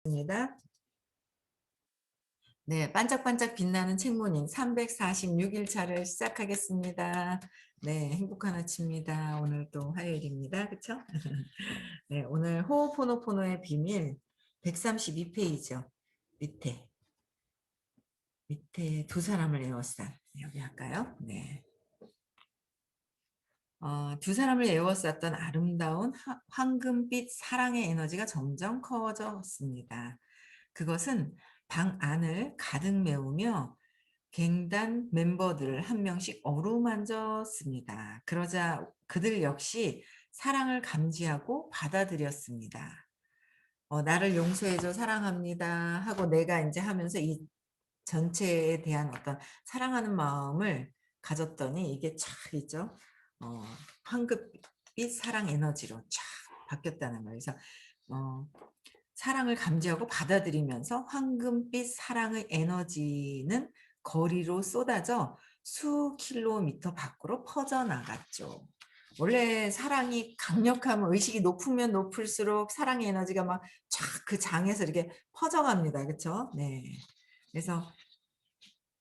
입니다. 네, 반짝반짝 빛나는 책모닝 346일 차를 시작하겠습니다. 네, 행복한 아침입니다. 오늘 또 화요일입니다. 그쵸? 네, 오늘 호호포노포노의 비밀 132페이지요. 밑에 두 사람을 에워싸. 여기 할까요? 네. 두 사람을 에워쌌던 아름다운 황금빛 사랑의 에너지가 점점 커졌습니다. 그것은 방 안을 가득 메우며 갱단 멤버들을 한 명씩 어루만졌습니다. 그러자 그들 역시 사랑을 감지하고 받아들였습니다. 나를 용서해줘 사랑합니다 하고 내가 이제 하면서 이 전체에 대한 어떤 사랑하는 마음을 가졌더니 이게 촥 있죠. 어, 황급빛 사랑 에너지로 촥 바뀌었다는 거예요. 그래서 어, 사랑을 감지하고 받아들이면서 황금빛 사랑의 에너지는 거리로 쏟아져 수 킬로미터 밖으로 퍼져나갔죠. 원래 사랑이 강력하면 의식이 높으면 높을수록 사랑의 에너지가 막 쫙 그 장에서 이렇게 퍼져갑니다. 그렇죠? 네. 그래서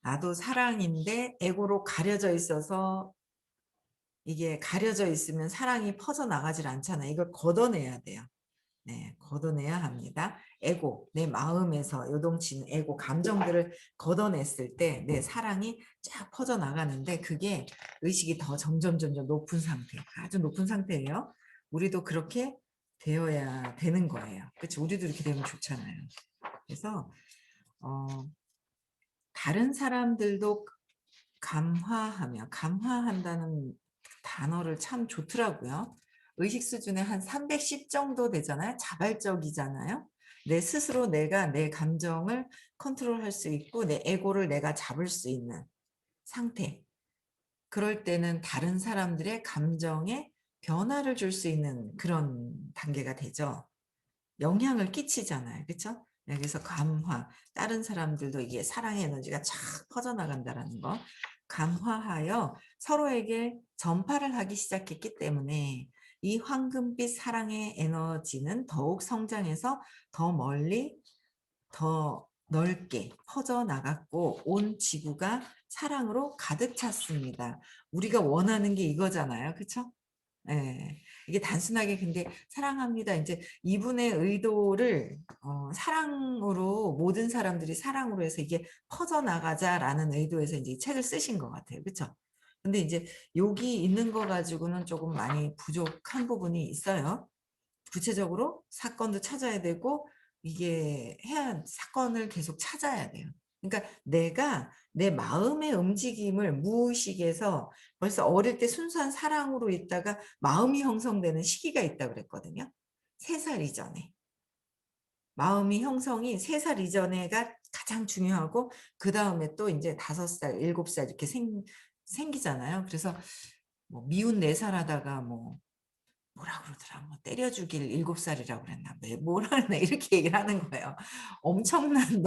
나도 사랑인데 에고로 가려져 있어서 이게 가려져 있으면 사랑이 퍼져나가질 않잖아요. 이걸 걷어내야 돼요. 네, 걷어내야 합니다. 에고, 내 마음에서 요동치는 에고, 감정들을 걷어냈을 때 내 사랑이 쫙 퍼져나가는데 그게 의식이 더 점점 높은 상태, 아주 높은 상태예요. 우리도 그렇게 되어야 되는 거예요. 그렇죠? 우리도 이렇게 되면 좋잖아요. 그래서 다른 사람들도 감화한다는 단어를 참 좋더라고요. 의식 수준에 한 310 정도 되잖아요. 자발적이잖아요. 내 스스로 내가 내 감정을 컨트롤할 수 있고 내 에고를 내가 잡을 수 있는 상태. 그럴 때는 다른 사람들의 감정에 변화를 줄 수 있는 그런 단계가 되죠. 영향을 끼치잖아요. 그렇죠? 그래서 감화, 다른 사람들도 이게 사랑의 에너지가 쫙 퍼져나간다는 거. 감화하여 서로에게 전파를 하기 시작했기 때문에 이 황금빛 사랑의 에너지는 더욱 성장해서 더 멀리 더 넓게 퍼져나갔고 온 지구가 사랑으로 가득 찼습니다. 우리가 원하는 게 이거잖아요. 그렇죠? 예. 이게 단순하게 근데 사랑합니다. 이제 이분의 의도를 사랑으로 모든 사람들이 사랑으로 해서 이게 퍼져나가자라는 의도에서 이제 이 책을 쓰신 것 같아요. 그쵸? 근데 이제 여기 있는 거 가지고는 조금 많이 부족한 부분이 있어요. 구체적으로 사건도 찾아야 되고 이게 해야 사건을 계속 찾아야 돼요. 그러니까 내가 내 마음의 움직임을 무의식에서 벌써 어릴 때 순수한 사랑으로 있다가 마음이 형성되는 시기가 있다고 그랬거든요. 3살 이전에. 마음이 형성이 3살 이전에가 가장 중요하고 그다음에 또 이제 5살, 7살 이렇게 생기잖아요. 그래서 뭐 미운 4살 하다가 뭐라 그러더라. 뭐 때려 죽일 7살이라고 그랬나. 뭐라 그랬나 이렇게 얘기를 하는 거예요. 엄청난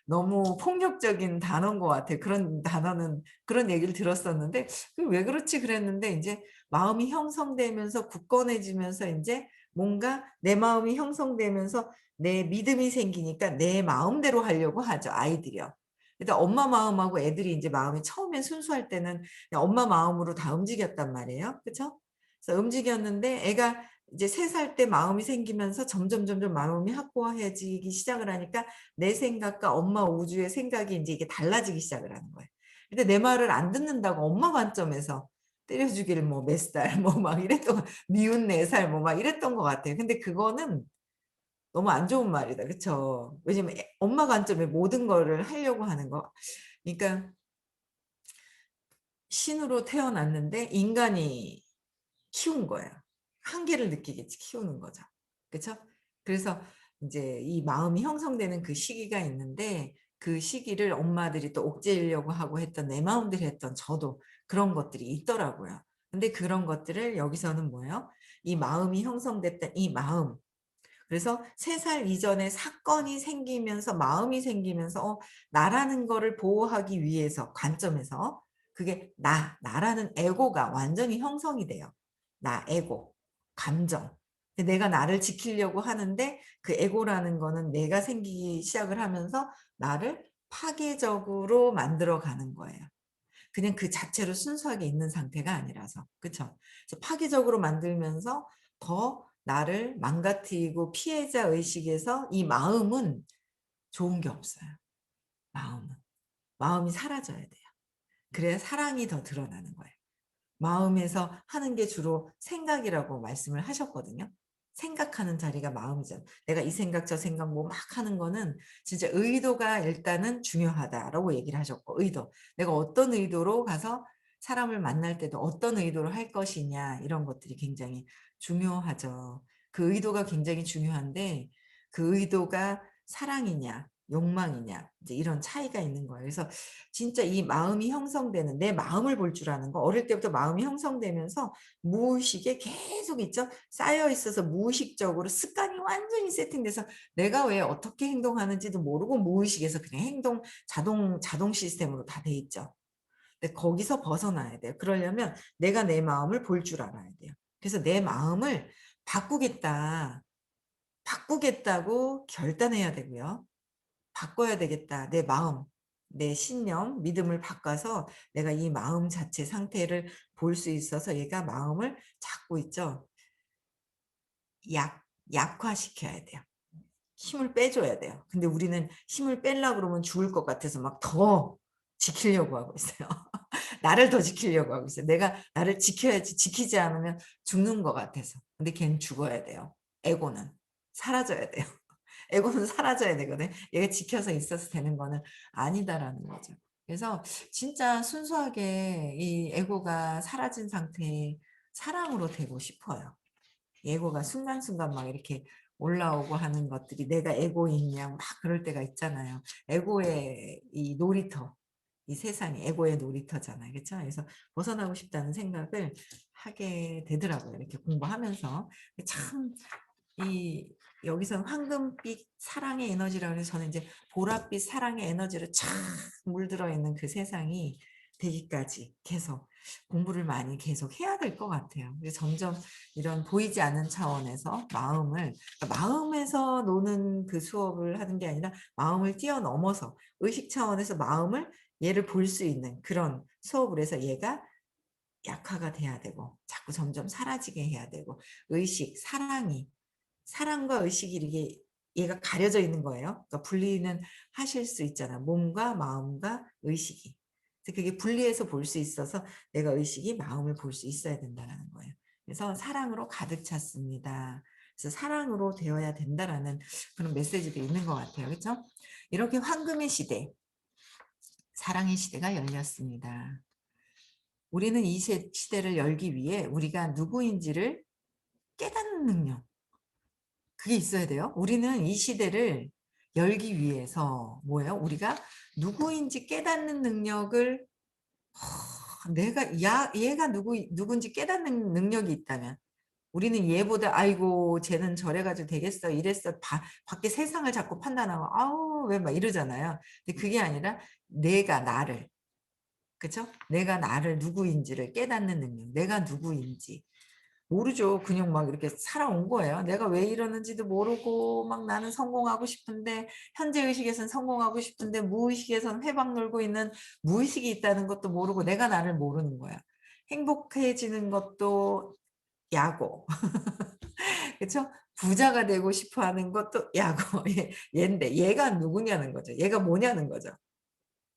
너무 폭력적인 단어인 것 같아요. 그런 단어는 그런 얘기를 들었었는데 왜 그렇지 그랬는데 인제 마음이 형성되면서 굳건해지면서 인제 뭔가 내 마음이 형성되면서 내 믿음이 생기니까 내 마음대로 하려고 하죠, 아이들이요. 그러니까 엄마 마음하고 애들이 인제 마음이 처음에 순수할 때는 그냥 엄마 마음으로 다 움직였단 말이에요. 그쵸? 그래서 움직였는데 애가 이제 3살 때 마음이 생기면서 점점 마음이 확고해지기 시작을 하니까 내 생각과 엄마 우주의 생각이 인제 이게 달라지기 시작을 하는 거예요. 근데 내 말을 안 듣는다고 엄마 관점에서 때려 죽일 뭐 몇 살 뭐 막 이랬던 미운 4살 뭐 막 이랬던 것 같아요. 근데 그거는 너무 안 좋은 말이다. 그쵸? 왜냐면 엄마 관점에 모든 거를 하려고 하는 거. 그러니까 신으로 태어났는데 인간이 키운 거예요. 한계를 느끼게 키우는 거죠. 그쵸? 그래서 인제 이 마음이 형성되는 그 시기가 있는데 그 시기를 엄마들이 또 옥죄려고 하고 했던 내 마음대로 했던 저도 그런 것들이 있더라고요. 근데 그런 것들을 여기서는 뭐예요? 이 마음이 형성됐던 이 마음. 그래서 3살 이전에 사건이 생기면서 마음이 생기면서 나라는 거를 보호하기 위해서 관점에서 그게 나라는 에고가 완전히 형성이 돼요. 나, 에고, 감정. 내가 나를 지키려고 하는데 그 에고라는 거는 내가 생기기 시작을 하면서 나를 파괴적으로 만들어 가는 거예요. 그냥 그 자체로 순수하게 있는 상태가 아니라서. 그쵸? 그래서 파괴적으로 만들면서 더 나를 망가뜨리고 피해자 의식에서 이 마음은 좋은 게 없어요. 마음은. 마음이 사라져야 돼요. 그래야 사랑이 더 드러나는 거예요. 마음에서 하는 게 주로 생각이라고 말씀을 하셨거든요. 생각하는 자리가 마음이잖아. 내가 이 생각 저 생각 뭐 막 하는 거는 진짜 의도가 일단은 중요하다라고 얘기를 하셨고 의도. 내가 어떤 의도로 가서 사람을 만날 때도 어떤 의도로 할 것이냐 이런 것들이 굉장히 중요하죠. 그 의도가 굉장히 중요한데 그 의도가 사랑이냐 욕망이냐 이제 이런 차이가 있는 거예요. 그래서 진짜 이 마음이 형성되는 내 마음을 볼 줄 아는 거 어릴 때부터 마음이 형성되면서 무의식에 계속 있죠. 쌓여 있어서 무의식적으로 습관이 완전히 세팅돼서 내가 왜 어떻게 행동하는지도 모르고 무의식에서 그냥 행동 자동 시스템으로 다 돼 있죠. 근데 거기서 벗어나야 돼요. 그러려면 내가 내 마음을 볼 줄 알아야 돼요. 그래서 내 마음을 바꾸겠다. 바꾸겠다고 결단해야 되고요. 바꿔야 되겠다. 내 마음, 내 신념, 믿음을 바꿔서 내가 이 마음 자체 상태를 볼 수 있어서 얘가 마음을 잡고 있죠. 약화시켜야 돼요. 힘을 빼줘야 돼요. 근데 우리는 힘을 빼려고 그러면 죽을 것 같아서 막 더 지키려고 하고 있어요. 나를 더 지키려고 하고 있어요. 내가 나를 지켜야지 지키지 않으면 죽는 것 같아서. 근데 걔는 죽어야 돼요. 에고는. 사라져야 돼요. 에고는 사라져야 되거든. 얘가 지켜서 있어서 되는 거는 아니다라는 거죠. 그래서 진짜 순수하게 이 에고가 사라진 상태의 사람으로 되고 싶어요. 에고가 순간순간 막 이렇게 올라오고 하는 것들이 내가 에고이냐 막 그럴 때가 있잖아요. 에고의 이 놀이터, 이 세상이 에고의 놀이터잖아요. 그렇죠? 그래서 벗어나고 싶다는 생각을 하게 되더라고요. 이렇게 공부하면서. 참 이 여기서는 황금빛 사랑의 에너지라고 해서 저는 이제 보랏빛 사랑의 에너지로 촥 물들어 있는 그 세상이 되기까지 계속 공부를 많이 계속 해야 될 것 같아요. 그래서 점점 이런 보이지 않는 차원에서 마음을 그러니까 마음에서 노는 그 수업을 하는 게 아니라 마음을 뛰어넘어서 의식 차원에서 마음을 얘를 볼 수 있는 그런 수업을 해서 얘가 약화가 돼야 되고 자꾸 점점 사라지게 해야 되고 의식, 사랑과 의식이 이렇게 얘가 가려져 있는 거예요. 그러니까 분리는 하실 수 있잖아. 몸과 마음과 의식이. 그래서 그게 분리해서 볼 수 있어서 내가 의식이 마음을 볼 수 있어야 된다라는 거예요. 그래서 사랑으로 가득 찼습니다. 그래서 사랑으로 되어야 된다라는 그런 메시지도 있는 것 같아요. 그렇죠? 이렇게 황금의 시대, 사랑의 시대가 열렸습니다. 우리는 이 시대를 열기 위해 우리가 누구인지를 깨닫는 능력, 그게 있어야 돼요. 우리는 이 시대를 열기 위해서 뭐예요? 우리가 누구인지 깨닫는 능력을 내가 얘가 누군지 깨닫는 능력이 있다면 우리는 얘보다 아이고 쟤는 저래 가지고 되겠어 이랬어 밖에 세상을 자꾸 판단하고 아우 왜 막 이러잖아요. 근데 그게 아니라 내가 나를 그쵸? 내가 나를 누구인지를 깨닫는 능력, 내가 누구인지 모르죠. 그냥 막 이렇게 살아온 거예요. 내가 왜 이러는지도 모르고 막 나는 성공하고 싶은데 현재 의식에서는 성공하고 싶은데 무의식에서는 회방 놀고 있는 무의식이 있다는 것도 모르고 내가 나를 모르는 거야. 행복해지는 것도 야고. 그쵸? 부자가 되고 싶어 하는 것도 야고. 얘인데 얘가 누구냐는 거죠. 얘가 뭐냐는 거죠.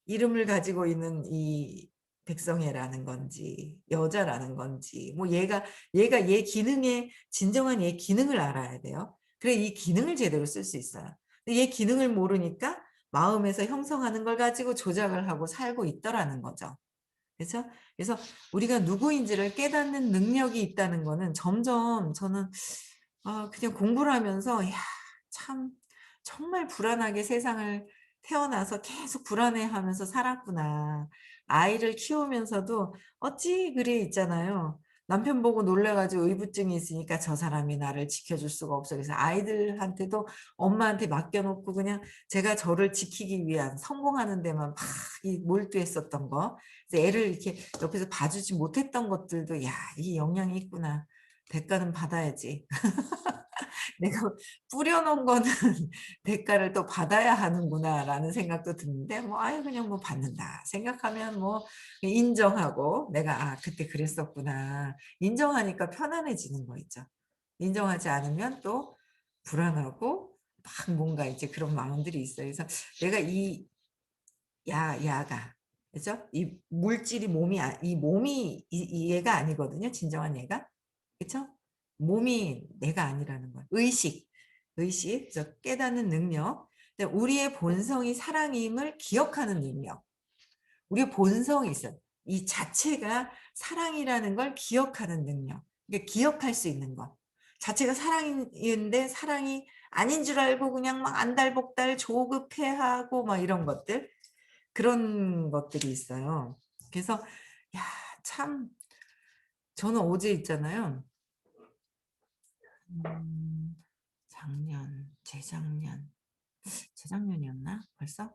이름을 가지고 있는 이 백성애라는 건지 여자라는 건지 뭐 얘가 얘 기능의 진정한 얘 기능을 알아야 돼요. 그래 이 기능을 제대로 쓸 수 있어요. 근데 얘 기능을 모르니까 마음에서 형성하는 걸 가지고 조작을 하고 살고 있더라는 거죠. 그래서 우리가 누구인지를 깨닫는 능력이 있다는 거는 점점 저는 그냥 공부를 하면서 야 참 정말 불안하게 세상을 태어나서 계속 불안해하면서 살았구나. 아이를 키우면서도 어찌 그리 있잖아요. 남편 보고 놀라 가지고 의부증이 있으니까 저 사람이 나를 지켜줄 수가 없어. 그래서 아이들한테도 엄마한테 맡겨 놓고 그냥 제가 저를 지키기 위한 성공하는 데만 막 몰두했었던 거. 그래서 애를 이렇게 옆에서 봐주지 못했던 것들도 '야 이 영향이 있구나.' 대가는 받아야지. 내가 뿌려 놓은 거는 '대가를 또 받아야 하는구나.'라는 생각도 드는데 뭐 '아유 그냥 뭐 받는다.' 생각하면 뭐 인정하고 '내가 아 그때 그랬었구나.' 인정하니까 편안해지는 거 있죠. 인정하지 않으면 또 불안하고 막 뭔가 이제 그런 마음들이 있어요. 그래서 내가 이 야가 그죠? 이 물질이 몸이 이 몸이 이 얘가 아니거든요, 진정한 얘가. 그쵸? 몸이 내가 아니라는 거야. 의식, 그래서 깨닫는 능력. 근데 우리의 본성이 사랑임을 기억하는 능력. 우리의 본성이 있어요. 이 자체가 사랑이라는 걸 기억하는 능력. 그러니까 기억할 수 있는 것. 자체가 사랑인데 사랑이 아닌 줄 알고 그냥 막 안달복달 조급해하고 막 이런 것들. 그런 것들이 있어요. 그래서 야 참 저는 어제 있잖아요. 음 재작년이었나 벌써?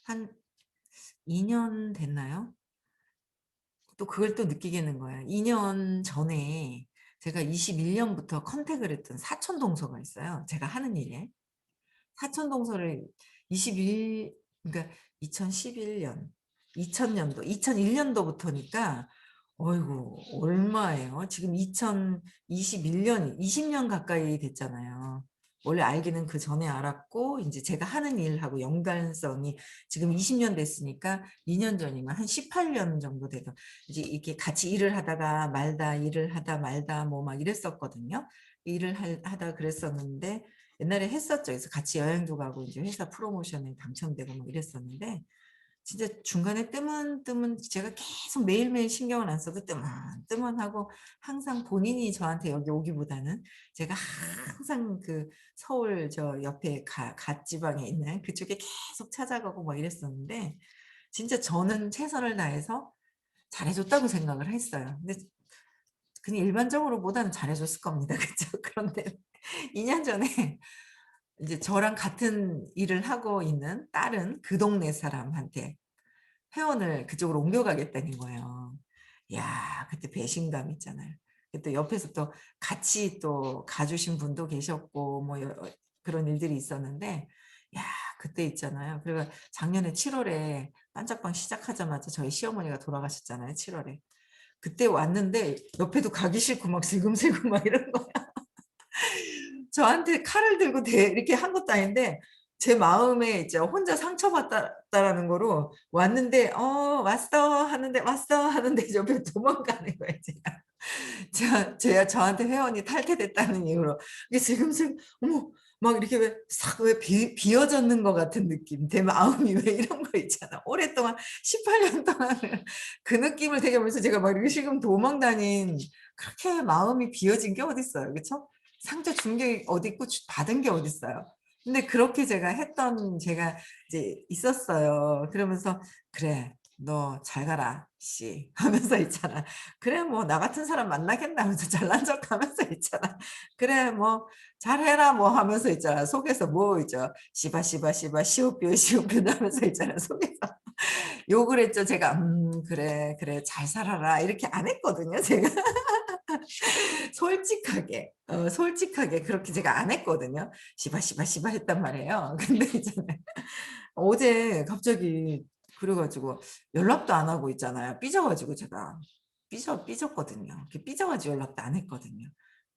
한 2년 됐나요? 또 그걸 또 느끼게 된 거야. 2년 전에 제가 21 년부터 컨택을 했던 사촌 동서가 있어요, 제가 하는 일에. 사촌 동서를 21 그러니까 2011 년, 2000 년도, 2001 년도부터니까 어이구 얼마예요? 지금 2021 년 20년 가까이 됐잖아요. 원래 알기는 그전에 알았고 인제 제가 하는 일하고 연관성이 지금 20년 됐으니까 2년 전이면 한 18년 정도 돼서 이제 이렇게 같이 일을 하다가 말다, 일을 하다 말다 뭐 막 이랬었거든요. 일을 하다 그랬었는데 옛날에 했었죠. 그래서 같이 여행도 가고 이제 회사 프로모션에 당첨되고 뭐 이랬었는데 진짜 중간에 뜨문뜨문 제가 계속 매일매일 신경을 안 써도 뜨문뜨문하고 항상 본인이 저한테 여기 오기보다는 제가 항상 그 서울 저 옆에 갓 지방에 있는 그쪽에 계속 찾아가고 뭐 이랬었는데 진짜 저는 최선을 다해서 잘해 줬다고 생각을 했어요. 근데 그냥 일반적으로보다는 잘해 줬을 겁니다. 그죠? 그런데 2년 전에 이제 저랑 같은 일을 하고 있는 다른 그 동네 사람한테 회원을 그쪽으로 옮겨가겠다는 거예요. 야 그때 배신감 있잖아요. 또 옆에서 또 같이 또 가 주신 분도 계셨고 뭐 그런 일들이 있었는데 야 그때 있잖아요. 그리고 작년에 7 월에 빤짝방 시작하자마자 저희 시어머니가 돌아가셨잖아요, 7 월에. 그때 왔는데 옆에도 가기 싫고 막 슬금슬금 막 이런 거예요. 저한테 칼을 들고 이렇게 한 것도 아닌데 제 마음에 이제 혼자 상처받았다라는 거로 왔는데 왔어." 하는데 "왔어." 하는데 옆에 도망가는 거예요 제가. 제가 저한테 회원이 탈퇴됐다는 이유로. 이게 지금 어머 막 이렇게 왜 싹 왜 비어졌는 것 같은 느낌. 내 마음이 왜 이런 거 있잖아. 오랫동안 18년 동안을 그 느낌을 되게 하면서 제가 막 이렇게 지금 도망 다닌 그렇게 마음이 비어진 게 어딨어요. 그쵸? 상처 준 게 어디 있고 받은 게 어딨어요. 근데 그렇게 제가 했던 제가 이제 있었어요. 그러면서 "그래. 너 잘 가라 씨." 하면서 있잖아. "그래 뭐 나 같은 사람 만나겠나." 하면서 잘난 척하면서 있잖아. "그래 뭐 잘해라." 뭐 하면서 있잖아. 속에서 뭐 있죠. "시바, 시바, 시바 시오뼈, 시오뼈." 하면서 있잖아 속에서. 욕을 했죠. 제가 그래, 그래. 잘 살아라." 이렇게 안 했거든요 제가. 솔직하게 그렇게 제가 안 했거든요. "시바, 시바, 시바." 했단 말이에요. 근데 있잖아요. 어제 갑자기 그래 가지고 연락도 안 하고 있잖아요. 삐져 가지고 제가 삐졌거든요. 이렇게 삐져 가지고 연락도 안 했거든요.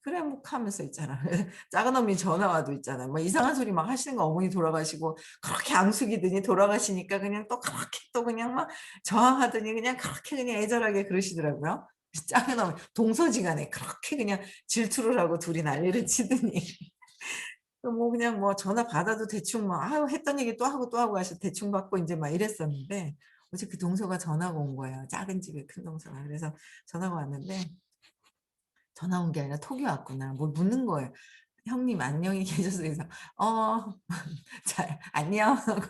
그래 뭐 하면서 있잖아. 작은 어머니 전화 와도 있잖아. 뭐 이상한 소리 막 하시는 거 어머니 돌아가시고 그렇게 앙숙이더니 돌아가시니까 그냥 또 그렇게 또 그냥 막 저항하더니 그냥 그렇게 그냥 애절하게 그러시더라고요. 작은 어머니 동서지간에 그렇게 그냥 질투를 하고 둘이 난리를 치더니 뭐 그냥 뭐 전화 받아도 대충 뭐 아유 했던 얘기 또 하고 하셔 대충 받고 인제 막 이랬었는데 어제 그 동서가 전화가 온 거예요, 작은 집에 큰 동서가. 그래서 전화가 왔는데 전화 온 게 아니라 톡이 왔구나. 뭘 묻는 거예요. "형님 안녕히 계셔서." 그래서 "어 잘 안녕." 하고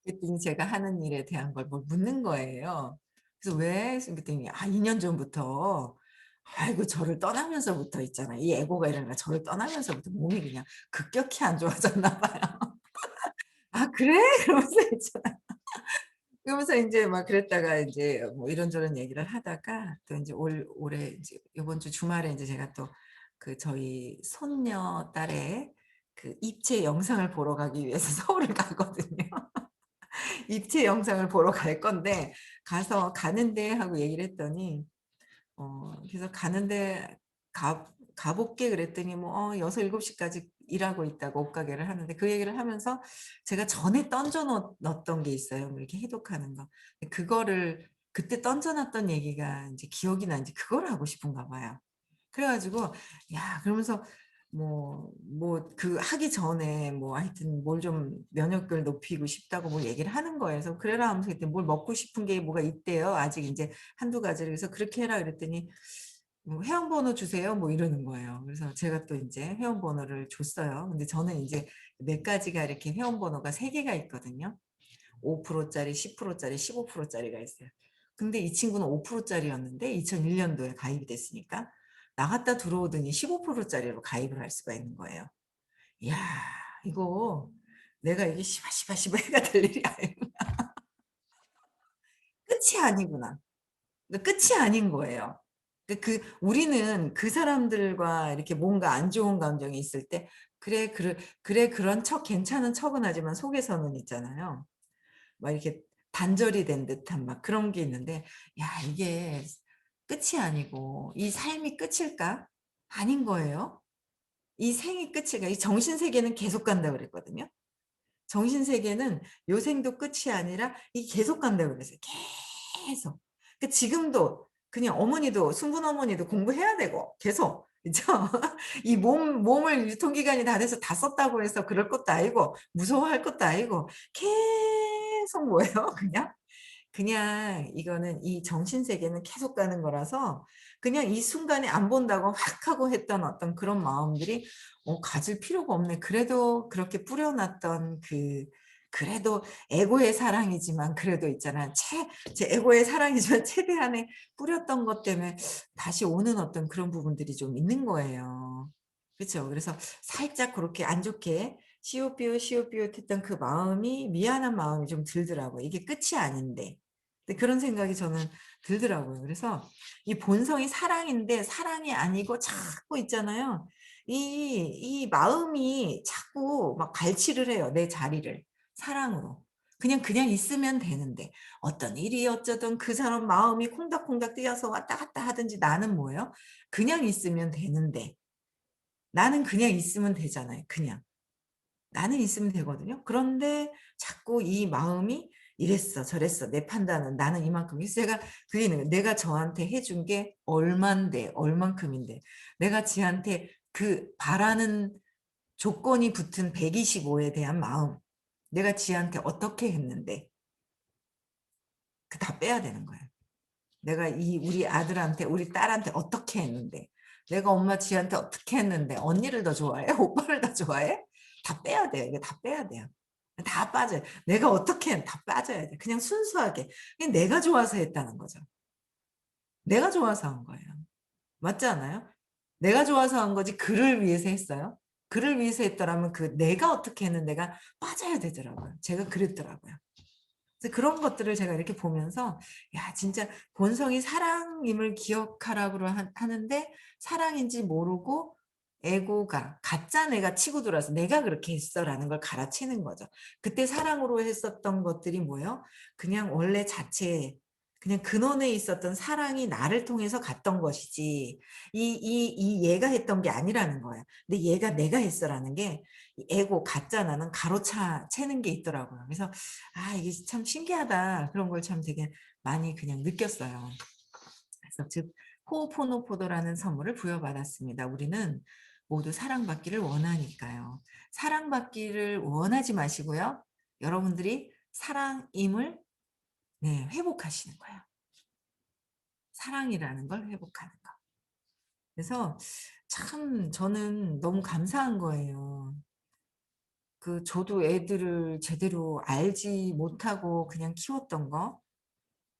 그랬더니 제가 하는 일에 대한 걸 뭘 묻는 거예요. 그래서 "왜?" 그랬더니 2년 전부터 아이고 저를 떠나면서부터 있잖아요. 이 애고가 이러니까 저를 떠나면서부터 몸이 그냥 급격히 안 좋아졌나 봐요. "아 그래?" 그러면서 있잖아요. 그러면서 인제 막 그랬다가 인제 뭐 이런저런 얘기를 하다가 또 인제 올해 인제 요번 주 주말에 인제 제가 또 그 저희 손녀딸의 그 입체 영상을 보러 가기 위해서 서울을 가거든요. 입체 영상을 보러 갈 건데 가서 "가는데." 하고 얘기를 했더니 그래서 "가는데 가 볼게." 그랬더니 뭐 6-7 시까지 일하고 있다고 옷가게를 하는데 그 얘기를 하면서 제가 전에 던져 놨던 게 있어요, 뭐 이렇게 해독하는 거. 근데 그거를 그때 던져 놨던 얘기가 인제 기억이 나는지 그걸 하고 싶은가 봐요. 그래 가지고 야 그러면서 그 하기 전에 뭐 하여튼 뭘 좀 면역을 높이고 싶다고 뭐 얘기를 하는 거예요. 그래서 "그래라." 하면서 그랬더니 뭘 먹고 싶은 게 뭐가 있대요. 아직 인제 1-2 가지를. 그래서 "그렇게 해라." 그랬더니 뭐 "회원번호 주세요." 뭐 이러는 거예요. 그래서 제가 또 인제 회원번호를 줬어요. 근데 저는 인제 몇 가지가 이렇게 회원번호가 3 개가 있거든요. 5% 짜리, 10% 짜리, 15% 짜리가 있어요. 근데 이 친구는 5% 짜리였는데 2001 년도에 가입이 됐으니까 나갔다 들어오더니 15% 짜리로 가입을 할 수가 있는 거예요. 이야 이거 내가 이게 시바시바시바 해가 될 일이 아니고 끝이 아니구나. 끝이 아닌 거예요. 우리는 그 사람들과 이렇게 뭔가 안 좋은 감정이 있을 때 그래 그런 척 괜찮은 척은 하지만 속에서는 있잖아요. 막 이렇게 단절이 된 듯한 막 그런 게 있는데 야 이게 끝이 아니고 '이 삶이 끝일까?' 아닌 거예요. 이 생이 끝일까? 이 정신 세계는 계속 간다 그랬거든요. 정신 세계는 요 생도 끝이 아니라 이 계속 간다고 그랬어요. 계속. 지금도 그냥 어머니도 순분 어머니도 공부해야 되고 계속. 그죠? 이 몸을 유통기간이 다 돼서 다 썼다고 해서 그럴 것도 아니고 무서워할 것도 아니고 계속 뭐예요 그냥? 그냥 이거는 이 정신 세계는 계속 가는 거라서 그냥 이 순간에 안 본다고 확 하고 했던 어떤 그런 마음들이 가질 필요가 없네. 그래도 그렇게 뿌려 놨던 그래도 에고의 사랑이지만 그래도 있잖아. 제 에고의 사랑이지만 최대한의 뿌렸던 것 때문에 다시 오는 어떤 그런 부분들이 좀 있는 거예요. 그쵸. 그래서 살짝 그렇게 안 좋게 시옷비웃 했던 그 마음이 미안한 마음이 좀 들더라고요. 이게 끝이 아닌데. 근데 그런 생각이 저는 들더라고요. 그래서 이 본성이 사랑인데 사랑이 아니고 자꾸 있잖아요. 이 마음이 자꾸 막 갈취를 해요, 내 자리를 사랑으로. 그냥 있으면 되는데 어떤 일이 어쩌든 그 사람 마음이 콩닥콩닥 뛰어서 왔다 갔다 하든지 나는 뭐예요? 그냥 있으면 되는데 나는 그냥 있으면 되잖아요, 그냥. 나는 있으면 되거든요. 그런데 자꾸 이 마음이 이랬어 저랬어 내 판단은 나는 이만큼 그래서 제가 그게 있는 거예요. 내가 저한테 해준 게 얼만데 얼만큼인데 내가 지한테 그 바라는 조건이 붙은 125에 대한 마음 내가 지한테 어떻게 했는데 그 다 빼야 되는 거예요. 내가 이 우리 아들한테 우리 딸한테 어떻게 했는데 내가 엄마 지한테 어떻게 했는데 언니를 더 좋아해? 오빠를 더 좋아해? 다 빼야 돼요. 이거 다 빼야 돼요. 다 빠져요. 내가 어떻게 다 빠져야 돼. 그냥 순수하게. 그냥 내가 좋아서 했다는 거죠. 내가 좋아서 한 거예요. 맞지 않아요? 내가 좋아서 한 거지 그를 위해서 했어요? 그를 위해서 했더라면 그 내가 어떻게 했는데가 빠져야 되더라고요. 제가 그랬더라고요. 그래서 그런 것들을 제가 이렇게 보면서 '야 진짜 본성이 사랑임을 기억하라고 하는데 사랑인지 모르고 에고가 가짜 내가 치고 들어와서 '내가 그렇게 했어.'라는 걸 갈아치는 거죠. 그때 사랑으로 했었던 것들이 뭐예요? 그냥 원래 자체에 그냥 근원에 있었던 사랑이 나를 통해서 갔던 것이지 얘가 했던 게 아니라는 거예요. 근데 얘가 '내가 했어.'라는 게 이 에고 가짜 나는 가로차 채는 게 있더라고요. 그래서 이게 참 신기하다. 그런 걸 참 되게 많이 그냥 느꼈어요. 그래서 즉 호오포노포도라는 선물을 부여받았습니다. 우리는 모두 사랑받기를 원하니까요. 사랑받기를 원하지 마시고요. 여러분들이 사랑임을 네 회복하시는 거예요. 사랑이라는 걸 회복하는 거. 그래서 참 저는 너무 감사한 거예요. 저도 애들을 제대로 알지 못하고 그냥 키웠던 거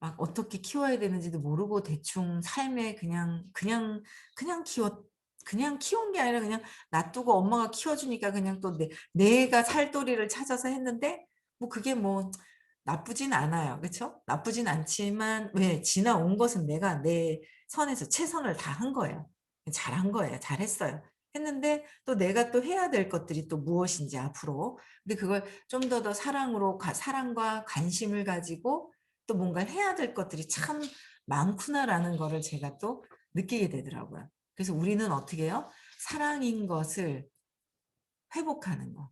막 어떻게 키워야 되는지도 모르고 대충 삶에 그냥 그냥 키운 게 아니라 그냥 놔두고 엄마가 키워 주니까 그냥 또 내가 살도리를 찾아서 했는데 뭐 그게 뭐 나쁘진 않아요. 그쵸? 나쁘진 않지만 왜 지나온 것은 내가 내 선에서 최선을 다한 거예요. 잘한 거예요. 잘했어요. 했는데 또 내가 또 해야 될 것들이 또 무엇인지 앞으로. 근데 그걸 좀 더 사랑으로 사랑과 관심을 가지고 또 뭔가를 해야 될 것들이 참 많구나라는 거를 제가 또 느끼게 되더라고요. 그래서 우리는 어떻게 해요? 사랑인 것을 회복하는 거.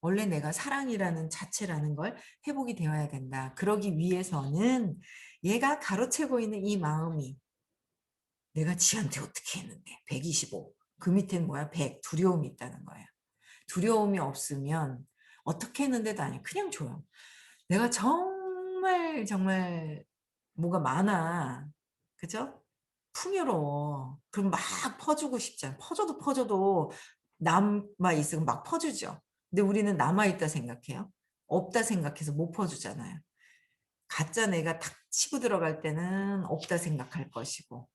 원래 내가 사랑이라는 자체라는 걸 회복이 되어야 된다. 그러기 위해서는 얘가 가로채고 있는 이 마음이 내가 지한테 어떻게 했는데 125. 그 밑에는 뭐야? 100. 두려움이 있다는 거예요. 두려움이 없으면 어떻게 했는데도 아니 그냥 줘요. 내가 정말 정말 뭐가 많아. 그죠? 풍요로워. 그럼 막 퍼주고 싶잖아. 퍼줘도 남아 있으면 막 퍼주죠. 근데 우리는 남아 있다 생각해요. 없다 생각해서 못 퍼주잖아요. 가짜 내가 탁 치고 들어갈 때는 없다 생각할 것이고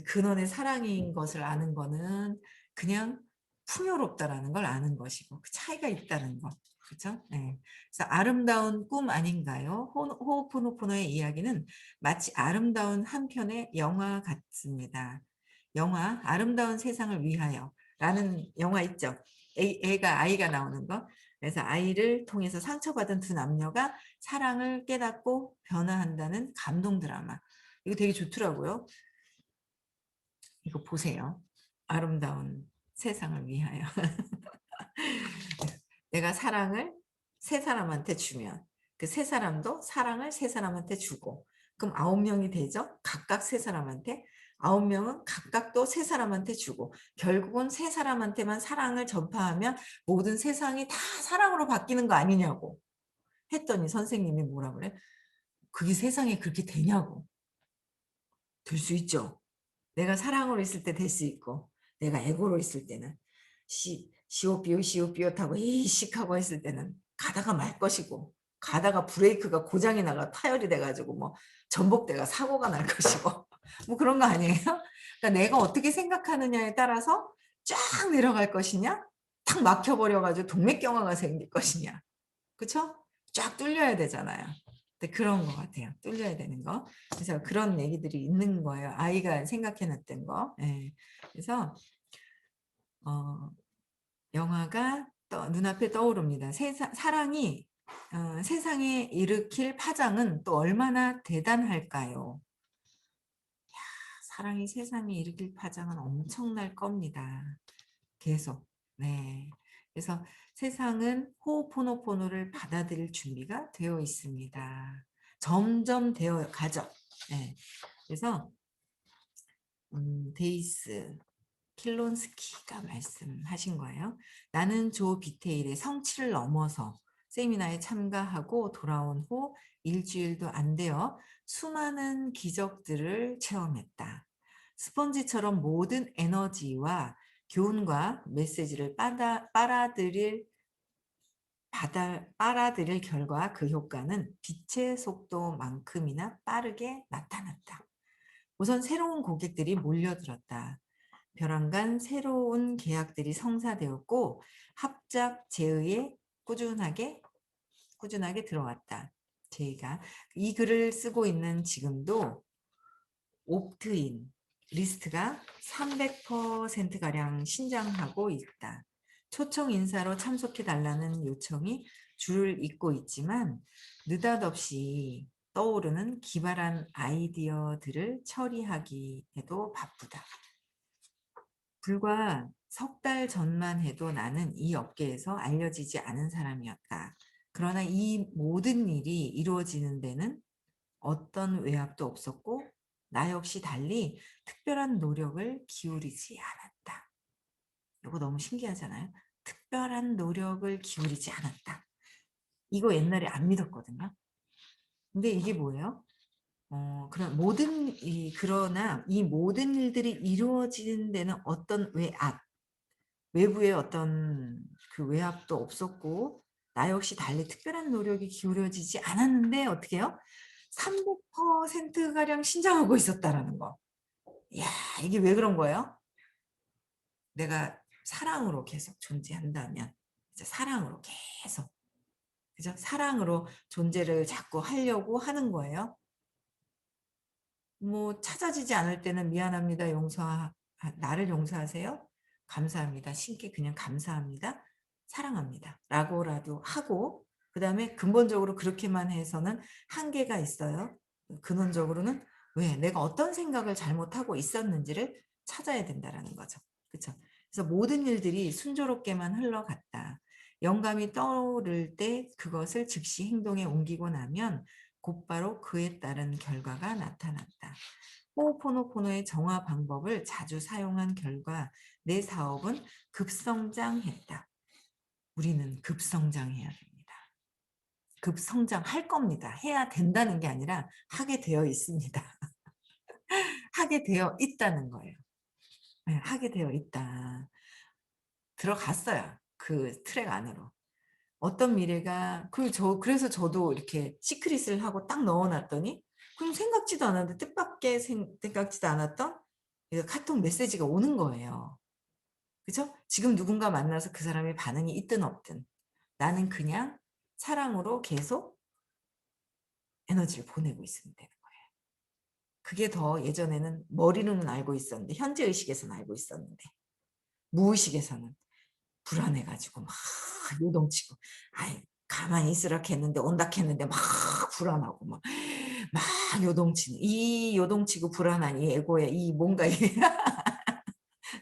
근원의 사랑인 것을 아는 거는 그냥 풍요롭다라는 걸 아는 것이고 그 차이가 있다는 거. 그죠? 네. 그래서 아름다운 꿈 아닌가요? 호오포노포노의 이야기는 마치 아름다운 한 편의 영화 같습니다. 영화 아름다운 세상을 위하여라는 영화 있죠. 아이가 나오는 거. 그래서 아이를 통해서 상처받은 두 남녀가 사랑을 깨닫고 변화한다는 감동 드라마. 이거 되게 좋더라고요. 이거 보세요. 아름다운 세상을 위하여. 내가 사랑을 세 사람한테 주면 그 세 사람도 사랑을 세 사람한테 주고 그럼 9명이 되죠? 각각 세 사람한테 9명은 각각 또 세 사람한테 주고 결국은 세 사람한테만 사랑을 전파하면 모든 세상이 다 사랑으로 바뀌는 거 아니냐고 했더니 선생님이 뭐라 그래? 그게 세상에 그렇게 되냐고. 될 수 있죠. 내가 사랑으로 있을 때 될 수 있고 내가 에고로 있을 때는 시옷비옷 하고 이씩 하고 했을 때는 가다가 말 것이고 가다가 브레이크가 고장이 나가 타열이 돼가지고 뭐 전복대가 사고가 날 것이고 뭐 그런 거 아니에요? 그러니까 내가 어떻게 생각하느냐에 따라서 쫙 내려갈 것이냐 탁 막혀버려가지고 동맥경화가 생길 것이냐 그쵸? 쫙 뚫려야 되잖아요. 근데 그런 것 같아요. 뚫려야 되는 거. 그래서 그런 얘기들이 있는 거예요. 아이가 생각해놨던 거. 예. 그래서 어, 영화가 눈앞에 떠오릅니다. 사랑이 세상에 일으킬 파장은 또 얼마나 대단할까요? 사랑이 세상에 일으킬 파장은 엄청날 겁니다. 계속. 네. 그래서 세상은 호오포노포노를 받아들일 준비가 되어 있습니다. 점점 되어 가죠. 네. 그래서 데이스 킬론스키가 말씀하신 거예요. 나는 조 비테일의 성취를 넘어서 세미나에 참가하고 돌아온 후 일주일도 안 되어 수많은 기적들을 체험했다. 스펀지처럼 모든 에너지와 교훈과 메시지를 빨아들일 결과 그 효과는 빛의 속도만큼이나 빠르게 나타났다. 우선 새로운 고객들이 몰려들었다. 벼랑간 새로운 계약들이 성사되었고 합작 제의에 꾸준하게 들어왔다. 제의가 이 글을 쓰고 있는 지금도 옵트인 리스트가 300%가량 신장하고 있다. 초청 인사로 참석해달라는 요청이 줄을 잇고 있지만 느닷없이 떠오르는 기발한 아이디어들을 처리하기에도 바쁘다. 불과 석 달 전만 해도 나는 이 업계에서 알려지지 않은 사람이었다. 그러나 이 모든 일이 이루어지는 데는 어떤 외압도 없었고 나 역시 달리 특별한 노력을 기울이지 않았다. 이거 너무 신기하잖아요. 특별한 노력을 기울이지 않았다. 이거 옛날에 안 믿었거든요. 근데 이게 뭐예요? 그러나 이 모든 일들이 이루어지는 데는 어떤 외부의 어떤 그 외압도 없었고 나 역시 달리 특별한 노력이 기울여지지 않았는데 어떻게 해요? 300%가량 신장하고 있었다라는 거. 이야, 이게 왜 그런 거예요? 내가 사랑으로 계속 존재한다면, 이제 사랑으로 계속. 그죠? 사랑으로 존재를 자꾸 하려고 하는 거예요. 뭐 찾아지지 않을 때는 미안합니다. 나를 용서하세요. 감사합니다. 신께 그냥 감사합니다. 사랑합니다. 라고라도 하고 그다음에 근본적으로 그렇게만 해서는 한계가 있어요. 근원적으로는 왜 내가 어떤 생각을 잘못하고 있었는지를 찾아야 된다라는 거죠. 그렇죠? 그래서 모든 일들이 순조롭게만 흘러갔다. 영감이 떠오를 때 그것을 즉시 행동에 옮기고 나면 곧바로 그에 따른 결과가 나타났다. 호오포노포노의 정화 방법을 자주 사용한 결과 내 사업은 급성장했다. 우리는 급성장해야 됩니다. 급성장할 겁니다. 해야 된다는 게 아니라 하게 되어 있습니다. 하게 되어 있다는 거예요. 네, 하게 되어 있다. 들어갔어요. 그 트랙 안으로. 어떤 미래가 그래서 저도 이렇게 시크릿을 하고 딱 넣어놨더니 그럼 생각지도 않았는데 뜻밖의 생각지도 않았던 카톡 메시지가 오는 거예요. 그죠? 지금 누군가 만나서 그 사람의 반응이 있든 없든 나는 그냥 사랑으로 계속 에너지를 보내고 있으면 되는 거예요. 그게 더 예전에는 머리로는 알고 있었는데 현재 의식에서는 알고 있었는데 무의식에서는 불안해가지고 막 요동치고 아이 가만히 있으라 했는데 온다 했는데 막 불안하고 막 요동치는 이 요동치고 불안한 이 에고의 이 뭔가 이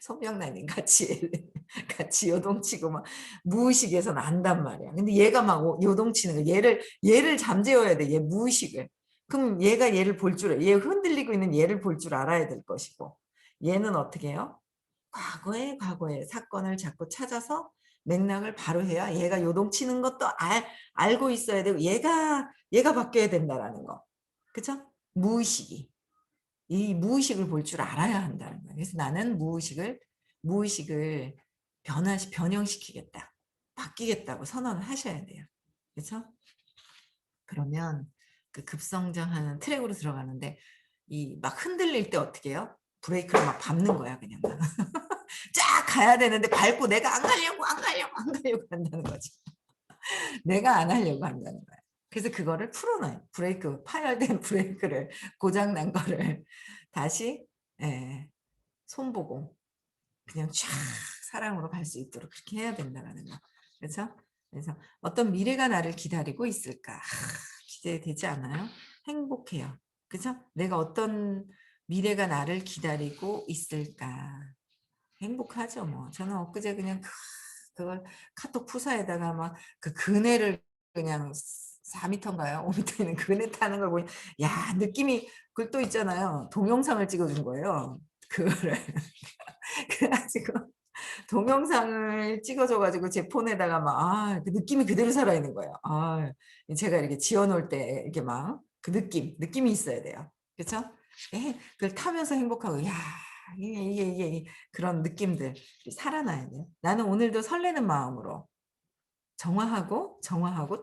손명란님 같이 요동치고 막 무의식에서는 안단 말이야. 근데 얘가 막 요동치는 거 얘를 잠재워야 돼. 얘 무의식을. 그럼 얘가 얘를 얘 흔들리고 있는 얘를 볼 줄 알아야 될 것이고 얘는 어떻게 해요? 과거의 사건을 자꾸 찾아서 맥락을 바로 해야 얘가 요동치는 것도 알고 있어야 되고 얘가 바뀌어야 된다라는 거. 그죠? 무의식이. 이 무의식을 볼 줄 알아야 한다는 거예요. 그래서 나는 무의식을 변형시키겠다. 바뀌겠다고 선언을 하셔야 돼요. 그렇죠? 그러면 그 급성장하는 트랙으로 들어가는데 이 막 흔들릴 때 어떻게 해요? 브레이크를 막 밟는 거야 그냥. 쫙 가야 되는데 밟고 내가 안 가려고 한다는 거지. 내가 안 하려고 한다는 거야. 그래서 그거를 풀어놔요. 파열된 브레이크를 고장난 거를 다시 예, 손보고 그냥 쫙 사랑으로 갈 수 있도록 그렇게 해야 된다는 거. 그렇죠? 그래서 어떤 미래가 나를 기다리고 있을까? 기대되지 않아요? 행복해요. 그죠? 내가 어떤 미래가 나를 기다리고 있을까? 행복하죠, 뭐. 저는 엊그제 그냥 그걸 카톡 푸사에다가 막 그 그네를 그냥 4m인가요? 5m 있는 그네 타는 걸 보니, 야, 느낌이, 그걸 또 있잖아요. 동영상을 찍어준 거예요. 그거를. 그래가지고, 동영상을 찍어줘가지고 제 폰에다가 막, 그 느낌이 그대로 살아있는 거예요. 제가 이렇게 지어놓을 때 이렇게 막, 그 느낌이 있어야 돼요. 그쵸? 그걸 타면서 행복하고, 야, 이게 그런 느낌들 살아나야 돼요. 나는 오늘도 설레는 마음으로 정화하고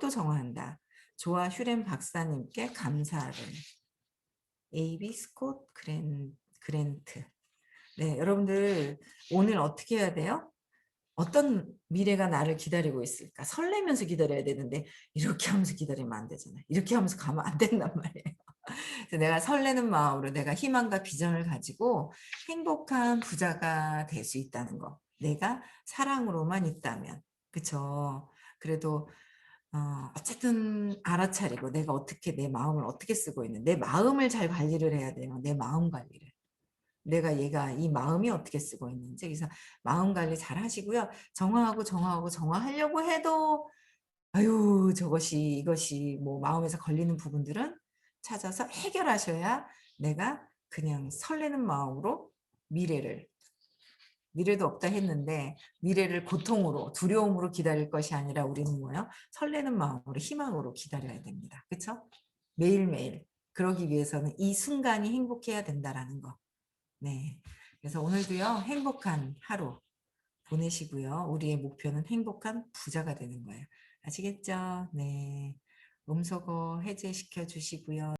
또 정화한다. 조아 휴렌 박사님께 감사를. 에이비 스콧 그랜트. 네, 여러분들 오늘 어떻게 해야 돼요? 어떤 미래가 나를 기다리고 있을까? 설레면서 기다려야 되는데 이렇게 하면서 기다리면 안 되잖아요. 이렇게 하면서 가면 안 된단 말이에요. 그래서 내가 설레는 마음으로 내가 희망과 비전을 가지고 행복한 부자가 될 수 있다는 거. 내가 사랑으로만 있다면. 그쵸? 그래도 어쨌든 알아차리고 내가 어떻게 내 마음을 어떻게 쓰고 있는 내 마음을 잘 관리를 해야 돼요. 내 마음 관리를. 얘가 이 마음이 어떻게 쓰고 있는지. 그래서 마음 관리 잘 하시고요. 정화하려고 해도 아유 이것이 뭐 마음에서 걸리는 부분들은 찾아서 해결하셔야 내가 그냥 설레는 마음으로 미래도 없다 했는데 미래를 고통으로 두려움으로 기다릴 것이 아니라 우리는 뭐요? 설레는 마음으로 희망으로 기다려야 됩니다. 그렇죠? 매일매일 그러기 위해서는 이 순간이 행복해야 된다라는 거. 네. 그래서 오늘도요, 행복한 하루 보내시고요. 우리의 목표는 행복한 부자가 되는 거예요. 아시겠죠? 네. 음소거 해제시켜 주시고요.